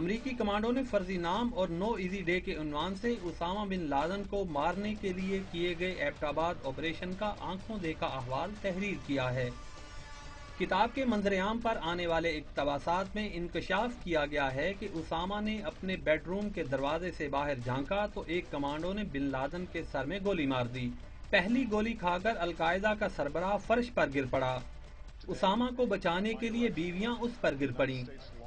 امریکی کمانڈو نے فرضی نام اور نو ایزی ڈے کے عنوان سے اسامہ بن لادن کو مارنے کے لیے کیے گئے ایبٹ آباد آپریشن کا آنکھوں دیکھا احوال تحریر کیا ہے۔ کتاب کے منظر عام پر آنے والے اقتباسات میں انکشاف کیا گیا ہے کہ اسامہ نے اپنے بیڈ روم کے دروازے سے باہر جھانکا تو ایک کمانڈو نے بن لادن کے سر میں گولی مار دی۔ پہلی گولی کھا کر القاعدہ کا سربراہ فرش پر گر پڑا۔ اسامہ کو بچانے کے لیے بیویاں اس پر گر پڑیں،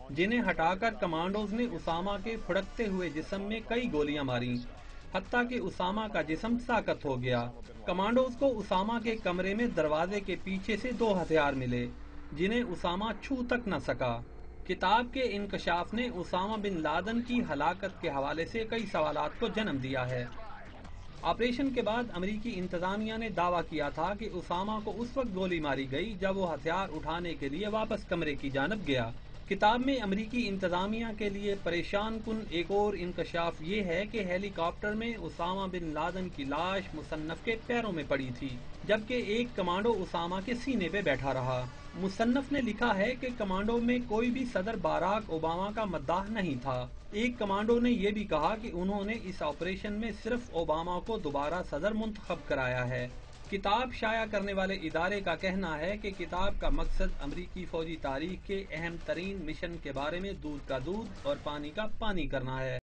جنہیں ہٹا کر کمانڈوز نے اسامہ کے پھڑکتے ہوئے جسم میں کئی گولیاں ماریں، حتیٰ کہ اسامہ کا جسم ساکت ہو گیا۔ کمانڈوز کو اسامہ کے کمرے میں دروازے کے پیچھے سے 2 ہتھیار ملے، جنہیں اسامہ چھو تک نہ سکا۔ کتاب کے انکشاف نے اسامہ بن لادن کی ہلاکت کے حوالے سے کئی سوالات کو جنم دیا ہے۔ آپریشن کے بعد امریکی انتظامیہ نے دعویٰ کیا تھا کہ اسامہ کو اس وقت گولی ماری گئی جب وہ ہتھیار اٹھانے کے لیے واپس کمرے کی جانب گیا۔ کتاب میں امریکی انتظامیہ کے لیے پریشان کن ایک اور انکشاف یہ ہے کہ ہیلی کاپٹر میں اسامہ بن لادن کی لاش مصنف کے پیروں میں پڑی تھی، جبکہ ایک کمانڈو اسامہ کے سینے پہ بیٹھا رہا۔ مصنف نے لکھا ہے کہ کمانڈو میں کوئی بھی صدر باراک اوباما کا مداح نہیں تھا۔ ایک کمانڈو نے یہ بھی کہا کہ انہوں نے اس آپریشن میں صرف اوباما کو دوبارہ صدر منتخب کرایا ہے۔ کتاب شائع کرنے والے ادارے کا کہنا ہے کہ کتاب کا مقصد امریکی فوجی تاریخ کے اہم ترین مشن کے بارے میں دودھ کا دودھ اور پانی کا پانی کرنا ہے۔